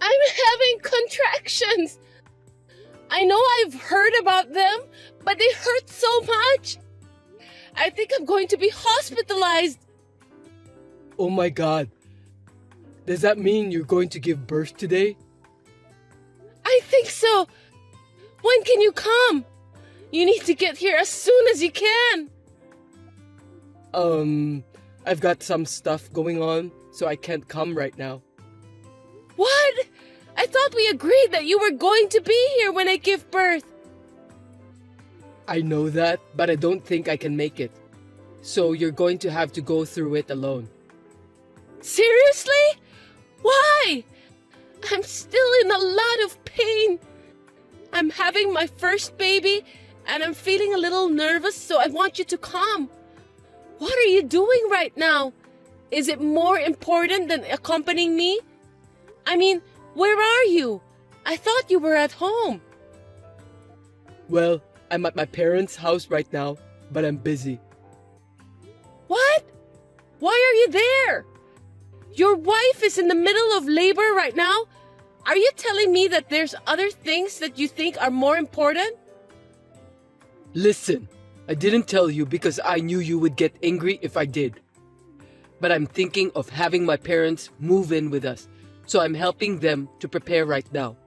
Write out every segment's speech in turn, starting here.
I'm having contractions. I know I've heard about them, but they hurt so much. I think I'm going to be hospitalized. Oh my God. Does that mean you're going to give birth today? I think so. When can you come? You need to get here as soon as you can. I've got some stuff going on, so I can't come right now. What? I thought we agreed that you were going to be here when I give birth. I know that, but I don't think I can make it. So you're going to have to go through it alone. Seriously? Why? I'm still in a lot of pain. I'm having my first baby, and I'm feeling a little nervous, so I want you to come. What are you doing right now? Is it more important than accompanying me? I mean, where are you? I thought you were at home. Well, I'm at my parents' house right now, but I'm busy. What? Why are you there? Your wife is in the middle of labor right now. Are you telling me that there's other things that you think are more important? Listen, I didn't tell you because I knew you would get angry if I did. But I'm thinking of having my parents move in with us, so I'm helping them to prepare right now.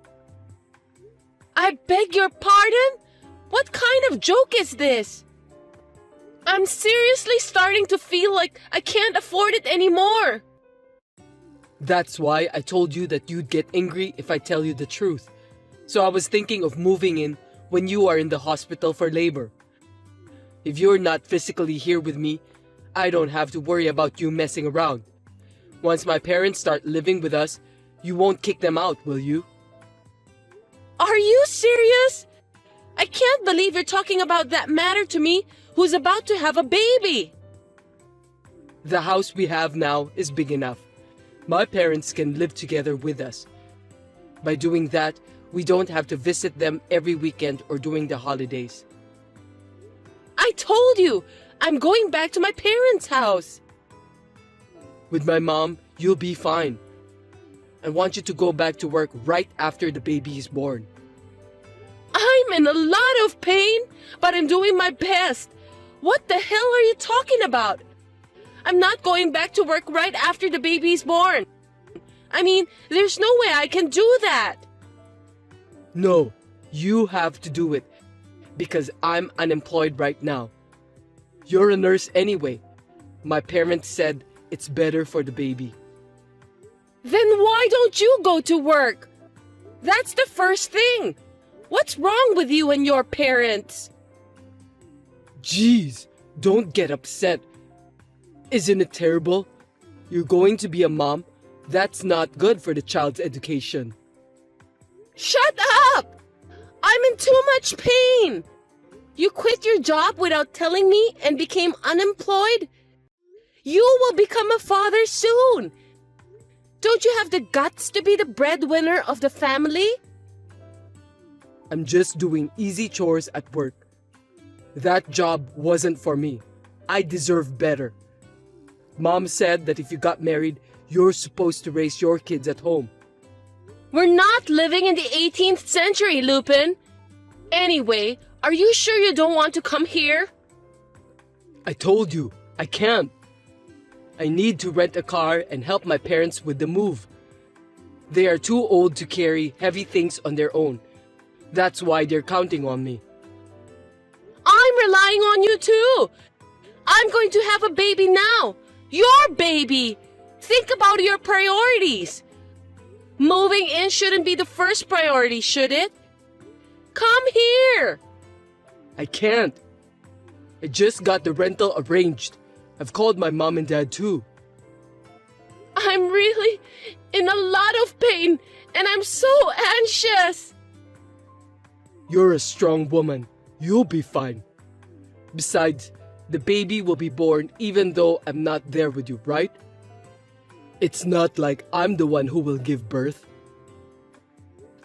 I beg your pardon? What kind of joke is this? I'm seriously starting to feel like I can't afford it anymore. That's why I told you that you'd get angry if I tell you the truth. So I was thinking of moving in when you are in the hospital for labor. If you're not physically here with me, I don't have to worry about you messing around. Once my parents start living with us, you won't kick them out, will you? Are you serious? I can't believe you're talking about that matter to me who's about to have a baby. The house we have now is big enough. My parents can live together with us. By doing that, we don't have to visit them every weekend or during the holidays. I told you, I'm going back to my parents' house. With my mom, you'll be fine. I want you to go back to work right after the baby is born. I'm in a lot of pain, but I'm doing my best. What the hell are you talking about? I'm not going back to work right after the baby's born. I mean, there's no way I can do that. No, you have to do it because I'm unemployed right now. You're a nurse anyway. My parents said it's better for the baby. Then why don't you go to work? That's the first thing. What's wrong with you and your parents? Jeez, don't get upset. Isn't it terrible? You're going to be a mom. That's not good for the child's education. Shut up! I'm in too much pain. You quit your job without telling me and became unemployed? You will become a father soon. Don't you have the guts to be the breadwinner of the family? I'm just doing easy chores at work. That job wasn't for me. I deserve better. Mom said that if you got married, you're supposed to raise your kids at home. We're not living in the 18th century, Lupin. Anyway, are you sure you don't want to come here? I told you, I can't. I need to rent a car and help my parents with the move. They are too old to carry heavy things on their own. That's why they're counting on me. I'm relying on you too. I'm going to have a baby now. Your baby. Think about your priorities. Moving in shouldn't be the first priority, should it? Come here. I can't. I just got the rental arranged. I've called my mom and dad too. I'm really in a lot of pain and I'm so anxious. You're a strong woman. You'll be fine. Besides, the baby will be born even though I'm not there with you, right? It's not like I'm the one who will give birth.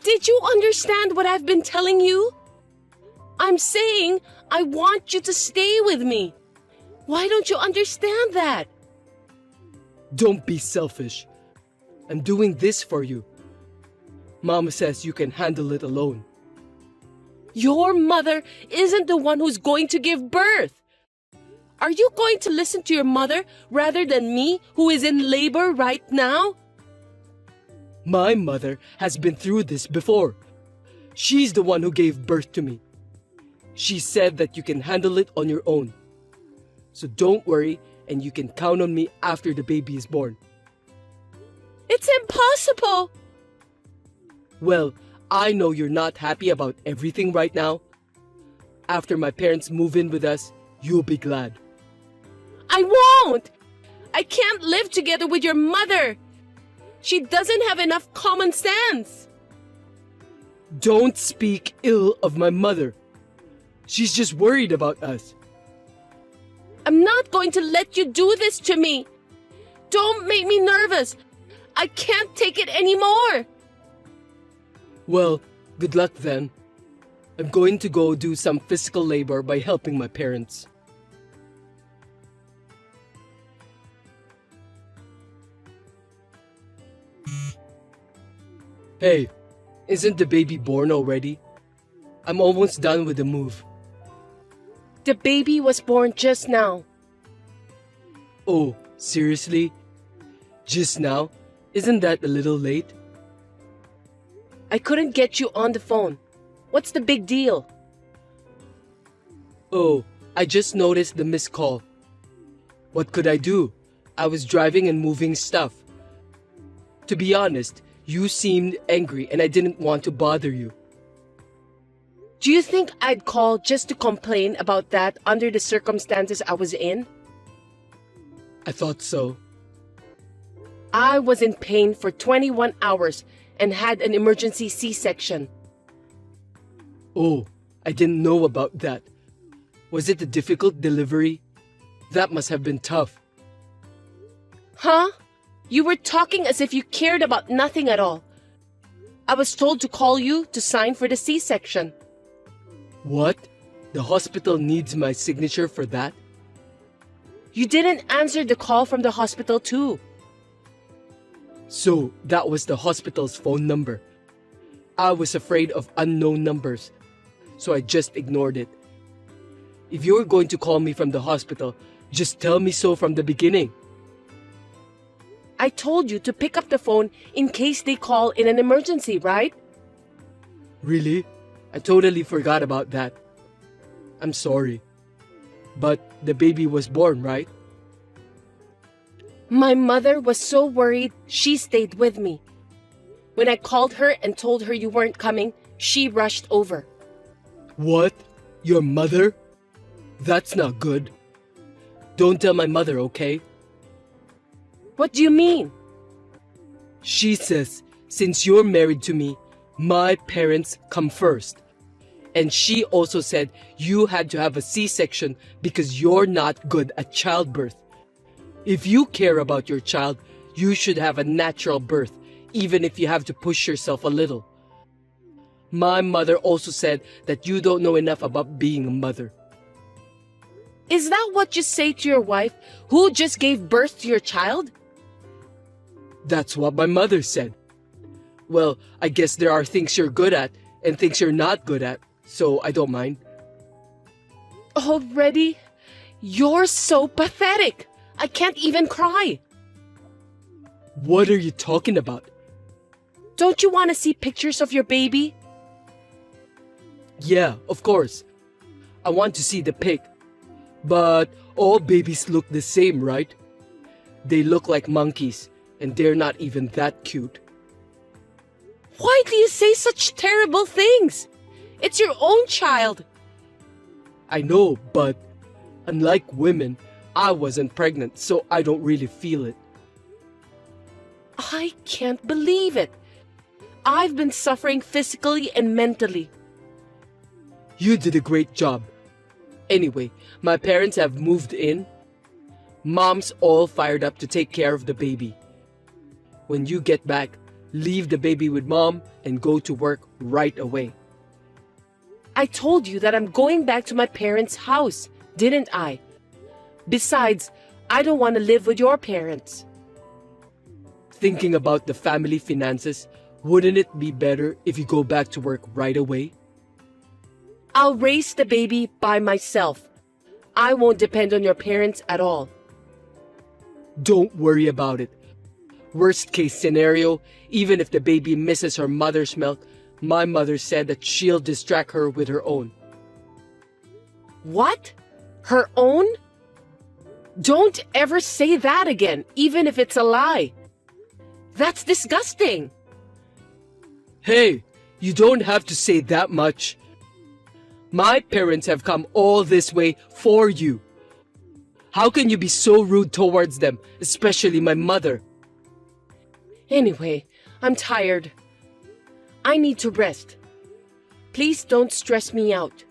Did you understand what I've been telling you? I'm saying I want you to stay with me. Why don't you understand that? Don't be selfish. I'm doing this for you. Mama says you can handle it alone. Your mother isn't the one who's going to give birth. Are you going to listen to your mother rather than me, who is in labor right now? My mother has been through this before. She's the one who gave birth to me. She said that you can handle it on your own. So don't worry, and you can count on me after the baby is born. It's impossible. Well, I know you're not happy about everything right now. After my parents move in with us, you'll be glad. I won't. I can't live together with your mother. She doesn't have enough common sense. Don't speak ill of my mother. She's just worried about us. I'm not going to let you do this to me. Don't make me nervous. I can't take it anymore. Well, good luck then. I'm going to go do some physical labor by helping my parents. Hey, isn't the baby born already? I'm almost done with the move. The baby was born just now. Oh, seriously? Just now? Isn't that a little late? I couldn't get you on the phone. What's the big deal? Oh, I just noticed the missed call. What could I do? I was driving and moving stuff. To be honest, you seemed angry and I didn't want to bother you. Do you think I'd call just to complain about that under the circumstances I was in? I thought so. I was in pain for 21 hours and had an emergency C-section. Oh, I didn't know about that. Was it a difficult delivery? That must have been tough. Huh? You were talking as if you cared about nothing at all. I was told to call you to sign for the C-section. What? The hospital needs my signature for that? You didn't answer the call from the hospital too. So, that was the hospital's phone number. I was afraid of unknown numbers, so I just ignored it. If you were going to call me from the hospital, just tell me so from the beginning. I told you to pick up the phone in case they call in an emergency, right? Really? I totally forgot about that. I'm sorry. But the baby was born, right? My mother was so worried, she stayed with me. When I called her and told her you weren't coming, she rushed over. What? Your mother? That's not good. Don't tell my mother, okay? What do you mean? She says, since you're married to me, my parents come first. And she also said you had to have a C-section because you're not good at childbirth. If you care about your child, you should have a natural birth, even if you have to push yourself a little. My mother also said that you don't know enough about being a mother. Is that what you say to your wife who just gave birth to your child? That's what my mother said. Well, I guess there are things you're good at and things you're not good at, so I don't mind. Already? You're so pathetic. I can't even cry. What are you talking about? Don't you want to see pictures of your baby? Yeah, of course. I want to see the pic. But all babies look the same, right? They look like monkeys, and they're not even that cute. Why do you say such terrible things? It's your own child. I know, but unlike women, I wasn't pregnant, so I don't really feel it. I can't believe it. I've been suffering physically and mentally. You did a great job. Anyway, my parents have moved in. Mom's all fired up to take care of the baby. When you get back, leave the baby with Mom and go to work right away. I told you that I'm going back to my parents' house, didn't I? Besides, I don't want to live with your parents. Thinking about the family finances Wouldn't it be better if you go back to work right away? I'll raise the baby by myself. I won't depend on your parents at all. Don't worry about it. Worst case scenario, even if the baby misses her mother's milk, my mother said that she'll distract her with her own. What? Her own? Don't ever say that again, even if it's a lie. That's disgusting. Hey, you don't have to say that much. My parents have come all this way for you. How can you be so rude towards them, especially my mother? Anyway, I'm tired. I need to rest. Please don't stress me out.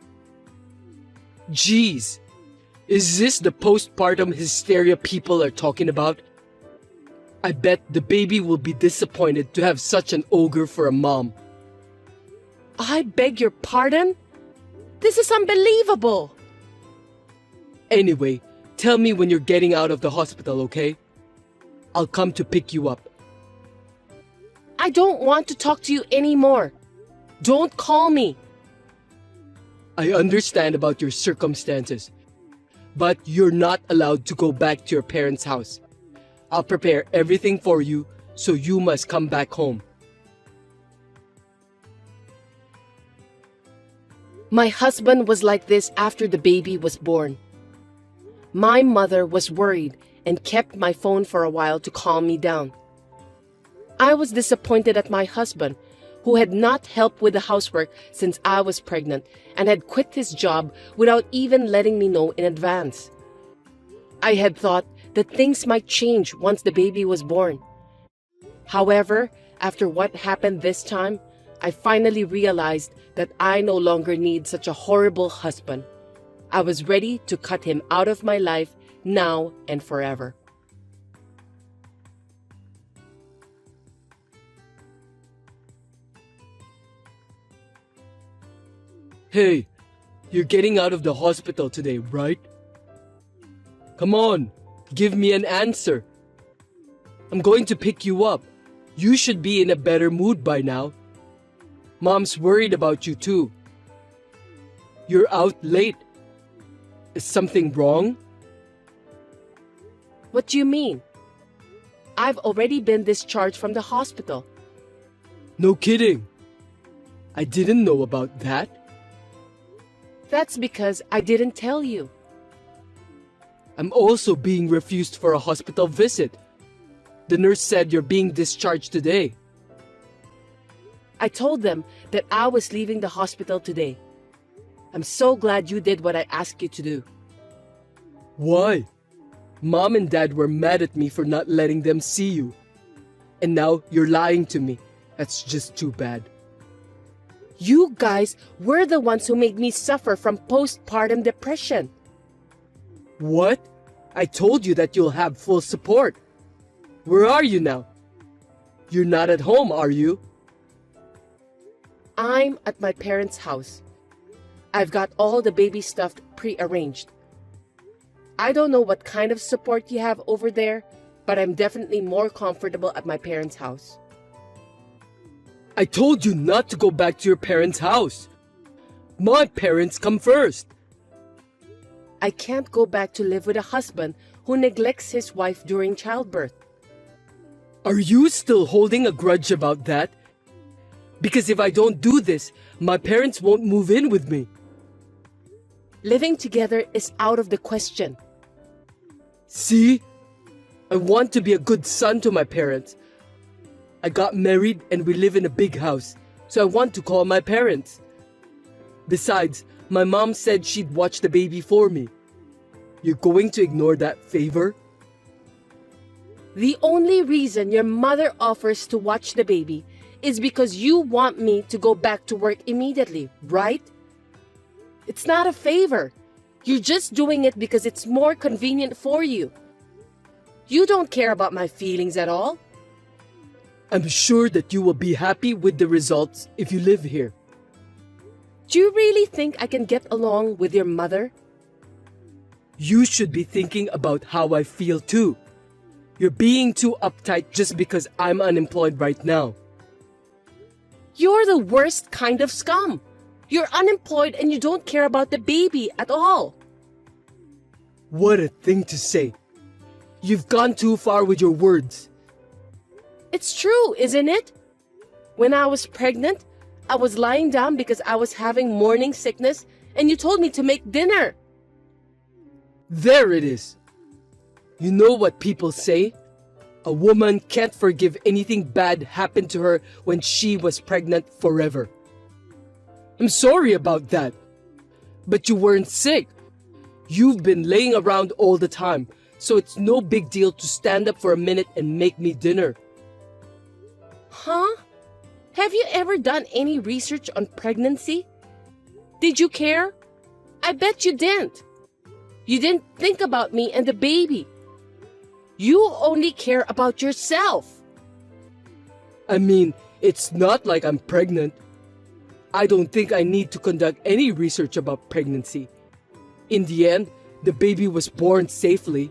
Jeez, is this the postpartum hysteria people are talking about? I bet the baby will be disappointed to have such an ogre for a mom. I beg your pardon? This is unbelievable. Anyway, tell me when you're getting out of the hospital, okay? I'll come to pick you up. I don't want to talk to you anymore. Don't call me. I understand about your circumstances, but you're not allowed to go back to your parents' house. I'll prepare everything for you, so you must come back home. My husband was like this after the baby was born. My mother was worried and kept my phone for a while to calm me down. I was disappointed at my husband, who had not helped with the housework since I was pregnant and had quit his job without even letting me know in advance. I had thought that things might change once the baby was born. However, after what happened this time, I finally realized that I no longer need such a horrible husband. I was ready to cut him out of my life now and forever. Hey, you're getting out of the hospital today, right? Come on, give me an answer. I'm going to pick you up. You should be in a better mood by now. Mom's worried about you too. You're out late. Is something wrong? What do you mean? I've already been discharged from the hospital. No kidding. I didn't know about that. That's because I didn't tell you. I'm also being refused for a hospital visit. The nurse said you're being discharged today. I told them that I was leaving the hospital today. I'm so glad you did what I asked you to do. Why? Mom and Dad were mad at me for not letting them see you. And now you're lying to me. That's just too bad. You guys were the ones who made me suffer from postpartum depression. What? I told you that you'll have full support. Where are you now? You're not at home, are you? I'm at my parents' house. I've got all the baby stuff pre-arranged. I don't know what kind of support you have over there, but I'm definitely more comfortable at my parents' house. I told you not to go back to your parents' house. My parents come first. I can't go back to live with a husband who neglects his wife during childbirth. Are you still holding a grudge about that? Because if I don't do this, my parents won't move in with me. Living together is out of the question. See? I want to be a good son to my parents. I got married and we live in a big house, so I want to call my parents. Besides, my mom said she'd watch the baby for me. You're going to ignore that favor? The only reason your mother offers to watch the baby is because you want me to go back to work immediately, right? It's not a favor. You're just doing it because it's more convenient for you. You don't care about my feelings at all. I'm sure that you will be happy with the results if you live here. Do you really think I can get along with your mother? You should be thinking about how I feel too. You're being too uptight just because I'm unemployed right now. You're the worst kind of scum. You're unemployed and you don't care about the baby at all. What a thing to say. You've gone too far with your words. It's true, isn't it? When I was pregnant, I was lying down because I was having morning sickness and you told me to make dinner. There it is. You know what people say? A woman can't forgive anything bad happened to her when she was pregnant forever. I'm sorry about that. But you weren't sick. You've been laying around all the time, so it's no big deal to stand up for a minute and make me dinner. Huh? Have you ever done any research on pregnancy? Did you care? I bet you didn't. You didn't think about me and the baby. You only care about yourself. I mean, it's not like I'm pregnant. I don't think I need to conduct any research about pregnancy. In the end, the baby was born safely.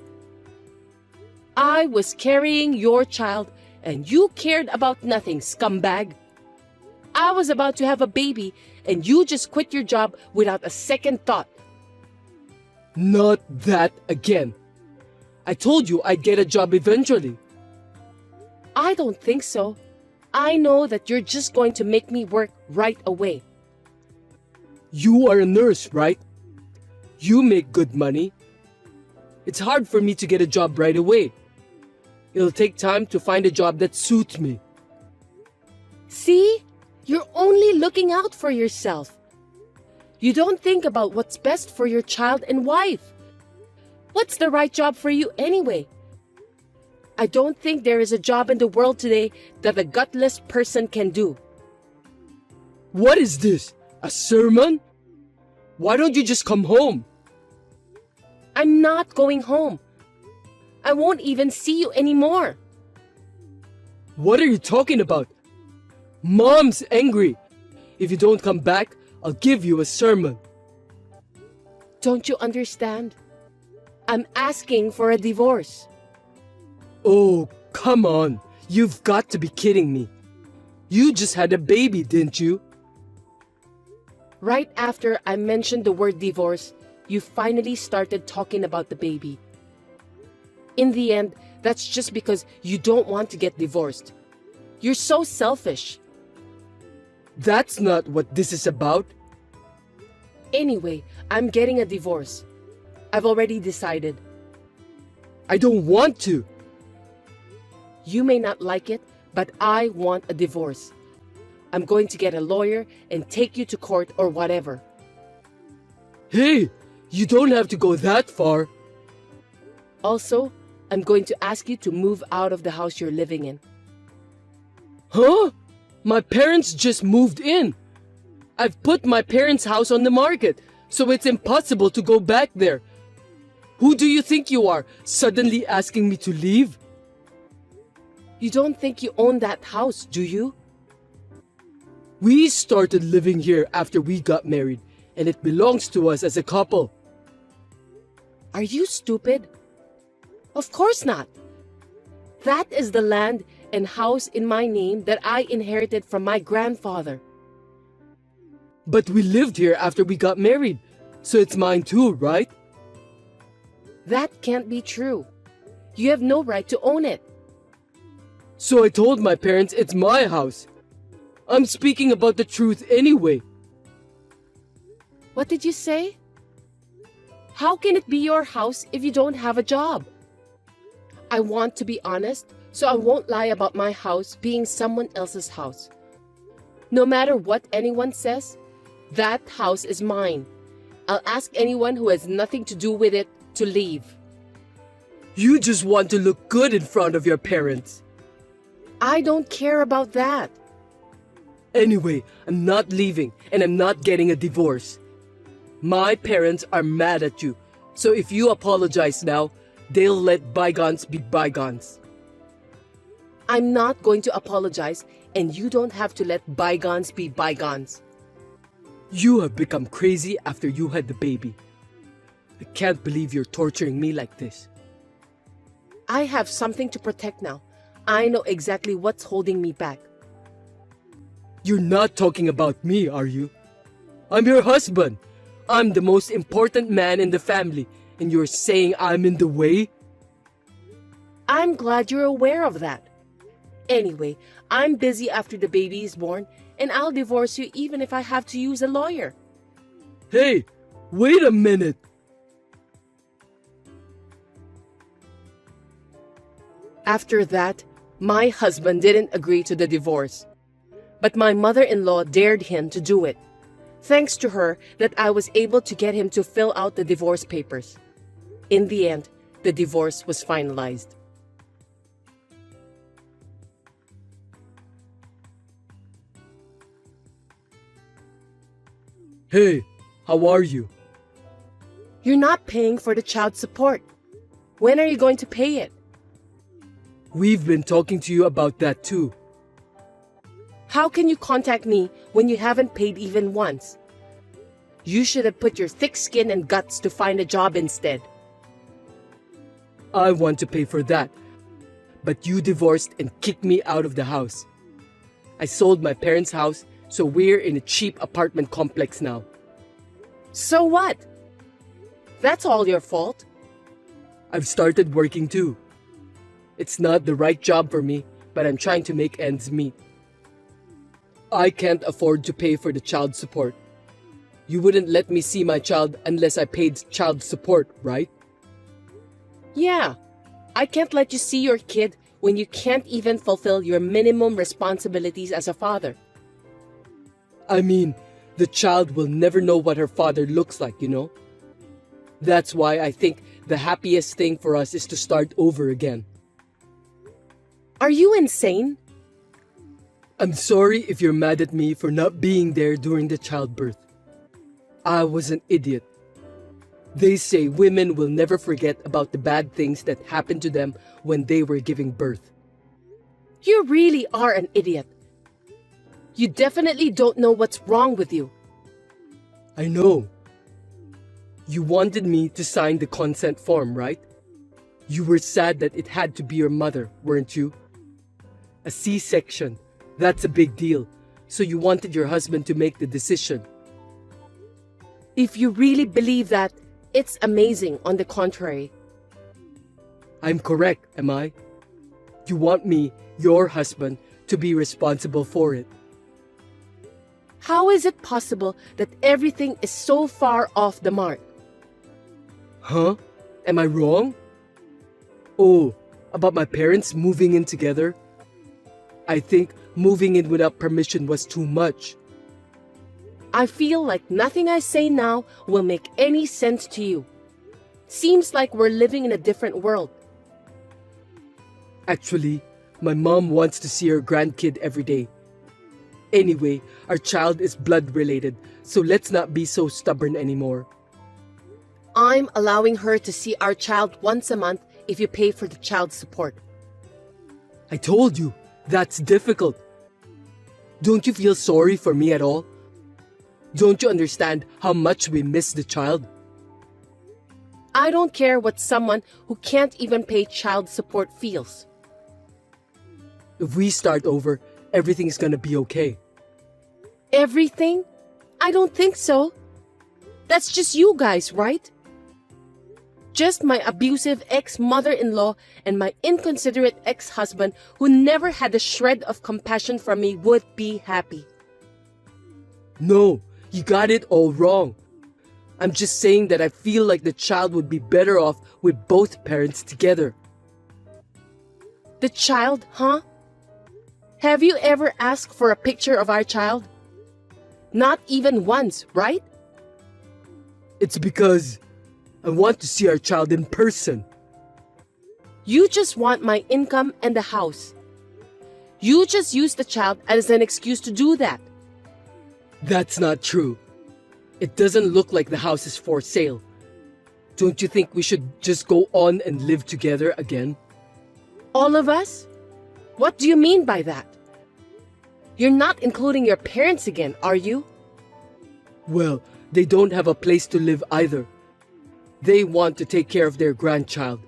I was carrying your child and you cared about nothing, scumbag. I was about to have a baby and you just quit your job without a second thought. Not that again. I told you I'd get a job eventually. I don't think so. I know that you're just going to make me work right away. You are a nurse, right? You make good money. It's hard for me to get a job right away. It'll take time to find a job that suits me. See? You're only looking out for yourself. You don't think about what's best for your child and wife. What's the right job for you anyway? I don't think there is a job in the world today that a gutless person can do. What is this? A sermon? Why don't you just come home? I'm not going home. I won't even see you anymore. What are you talking about? Mom's angry. If you don't come back, I'll give you a sermon. Don't you understand? I'm asking for a divorce. Oh, come on. You've got to be kidding me. You just had a baby, didn't you? Right after I mentioned the word divorce, you finally started talking about the baby. In the end, that's just because you don't want to get divorced. You're so selfish. That's not what this is about. Anyway, I'm getting a divorce. I've already decided. I don't want to. You may not like it, but I want a divorce. I'm going to get a lawyer and take you to court or whatever. Hey, you don't have to go that far. Also, I'm going to ask you to move out of the house you're living in. Huh? My parents just moved in. I've put my parents' house on the market, so it's impossible to go back there. Who do you think you are, suddenly asking me to leave? You don't think you own that house, do you? We started living here after we got married, and it belongs to us as a couple. Are you stupid? Of course not. That is the land and house in my name that I inherited from my grandfather. But we lived here after we got married, so it's mine too, right? That can't be true. You have no right to own it. So I told my parents it's my house. I'm speaking about the truth anyway. What did you say? How can it be your house if you don't have a job? I want to be honest, so I won't lie about my house being someone else's house. No matter what anyone says, that house is mine. I'll ask anyone who has nothing to do with it to leave. You just want to look good in front of your parents. I don't care about that. Anyway, I'm not leaving and I'm not getting a divorce. My parents are mad at you, so if you apologize now, they'll let bygones be bygones. I'm not going to apologize, and you don't have to let bygones be bygones. You have become crazy after you had the baby. I can't believe you're torturing me like this. I have something to protect now. I know exactly what's holding me back. You're not talking about me, are you? I'm your husband. I'm the most important man in the family, and you're saying I'm in the way? I'm glad you're aware of that. Anyway, I'm busy after the baby is born, and I'll divorce you even if I have to use a lawyer. Hey, wait a minute. After that, my husband didn't agree to the divorce. But my mother-in-law dared him to do it. Thanks to her that I was able to get him to fill out the divorce papers. In the end, the divorce was finalized. Hey, how are you? You're not paying for the child support. When are you going to pay it? We've been talking to you about that too. How can you contact me when you haven't paid even once? You should have put your thick skin and guts to find a job instead. I want to pay for that. But you divorced and kicked me out of the house. I sold my parents' house, so we're in a cheap apartment complex now. So what? That's all your fault. I've started working too. It's not the right job for me, but I'm trying to make ends meet. I can't afford to pay for the child support. You wouldn't let me see my child unless I paid child support, right? Yeah, I can't let you see your kid when you can't even fulfill your minimum responsibilities as a father. I mean, the child will never know what her father looks like, you know? That's why I think the happiest thing for us is to start over again. Are you insane? I'm sorry if you're mad at me for not being there during the childbirth. I was an idiot. They say women will never forget about the bad things that happened to them when they were giving birth. You really are an idiot. You definitely don't know what's wrong with you. I know. You wanted me to sign the consent form, right? You were sad that it had to be your mother, weren't you? A C-section, that's a big deal, so you wanted your husband to make the decision. If you really believe that, it's amazing on the contrary. I'm correct, am I? You want me, your husband, to be responsible for it. How is it possible that everything is so far off the mark? Huh? Am I wrong? Oh, about my parents moving in together? I think moving in without permission was too much. I feel like nothing I say now will make any sense to you. Seems like we're living in a different world. Actually, my mom wants to see her grandkid every day. Anyway, our child is blood related, so let's not be so stubborn anymore. I'm allowing her to see our child once a month if you pay for the child support. I told you, that's difficult. Don't you feel sorry for me at all? Don't you understand how much we miss the child? I don't care what someone who can't even pay child support feels. If we start over, everything's gonna be okay. Everything? I don't think so. That's just you guys, right? Just my abusive ex-mother-in-law and my inconsiderate ex-husband who never had a shred of compassion for me would be happy. No, you got it all wrong. I'm just saying that I feel like the child would be better off with both parents together. The child, huh? Have you ever asked for a picture of our child? Not even once, right? It's because I want to see our child in person. You just want my income and the house. You just use the child as an excuse to do that. That's not true. It doesn't look like the house is for sale. Don't you think we should just go on and live together again? All of us? What do you mean by that? You're not including your parents again, are you? Well, they don't have a place to live either. They want to take care of their grandchild.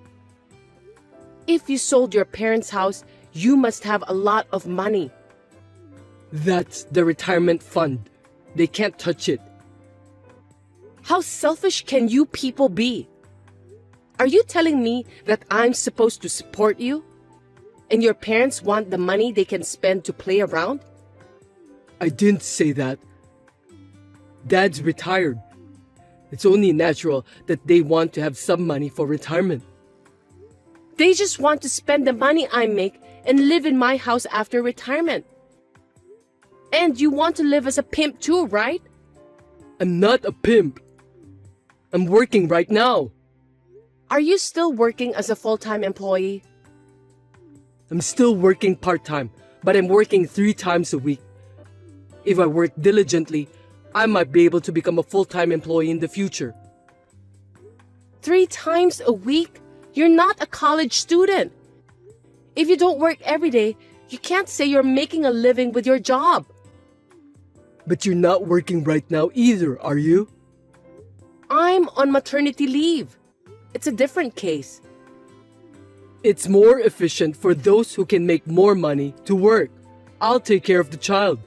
If you sold your parents' house, you must have a lot of money. That's the retirement fund. They can't touch it. How selfish can you people be? Are you telling me that I'm supposed to support you? And your parents want the money they can spend to play around? I didn't say that. Dad's retired. It's only natural that they want to have some money for retirement. They just want to spend the money I make and live in my house after retirement. And you want to live as a pimp too, right? I'm not a pimp. I'm working right now. Are you still working as a full-time employee? I'm still working part-time, but I'm working 3 times a week. If I work diligently, I might be able to become a full-time employee in the future. 3 times a week? You're not a college student. If you don't work every day, you can't say you're making a living with your job. But you're not working right now either, are you? I'm on maternity leave. It's a different case. It's more efficient for those who can make more money to work. I'll take care of the child.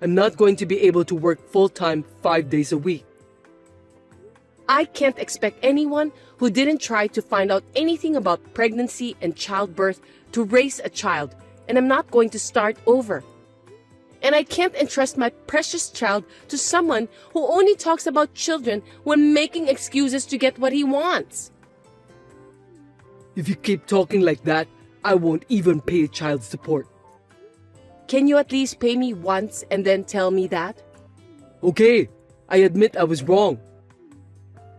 I'm not going to be able to work full-time 5 days a week. I can't expect anyone who didn't try to find out anything about pregnancy and childbirth to raise a child, and I'm not going to start over. And I can't entrust my precious child to someone who only talks about children when making excuses to get what he wants. If you keep talking like that, I won't even pay child support. Can you at least pay me once and then tell me that? Okay, I admit I was wrong.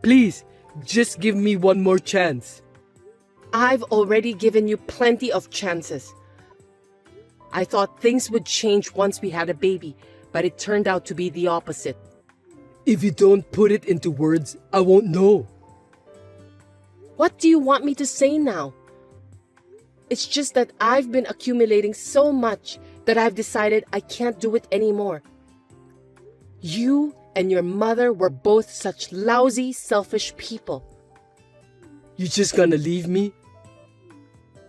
Please, just give me one more chance. I've already given you plenty of chances. I thought things would change once we had a baby, but it turned out to be the opposite. If you don't put it into words, I won't know. What do you want me to say now? It's just that I've been accumulating so much that I've decided I can't do it anymore. You and your mother were both such lousy, selfish people. You just gonna leave me?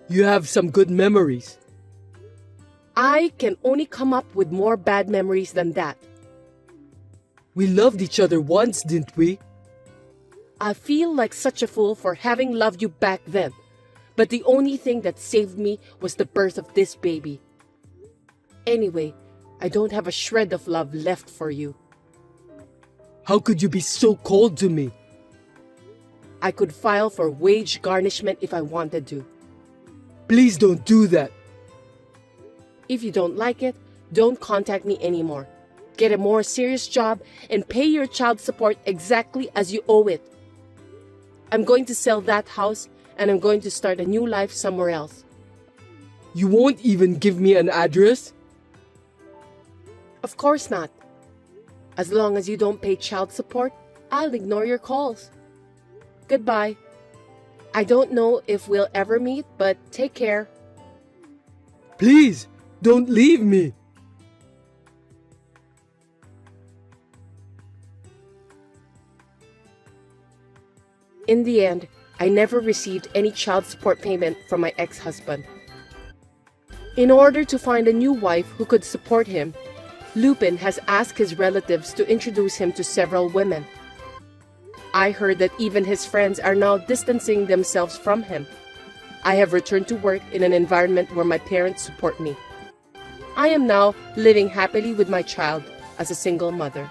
You have some good memories. I can only come up with more bad memories than that. We loved each other once, didn't we? I feel like such a fool for having loved you back then. But the only thing that saved me was the birth of this baby. Anyway, I don't have a shred of love left for you. How could you be so cold to me? I could file for wage garnishment if I wanted to. Please don't do that. If you don't like it, don't contact me anymore. Get a more serious job and pay your child support exactly as you owe it. I'm going to sell that house and I'm going to start a new life somewhere else. You won't even give me an address? Of course not. As long as you don't pay child support, I'll ignore your calls. Goodbye. I don't know if we'll ever meet, but take care. Please, don't leave me. In the end, I never received any child support payment from my ex-husband. In order to find a new wife who could support him, Lupin has asked his relatives to introduce him to several women. I heard that even his friends are now distancing themselves from him. I have returned to work in an environment where my parents support me. I am now living happily with my child as a single mother.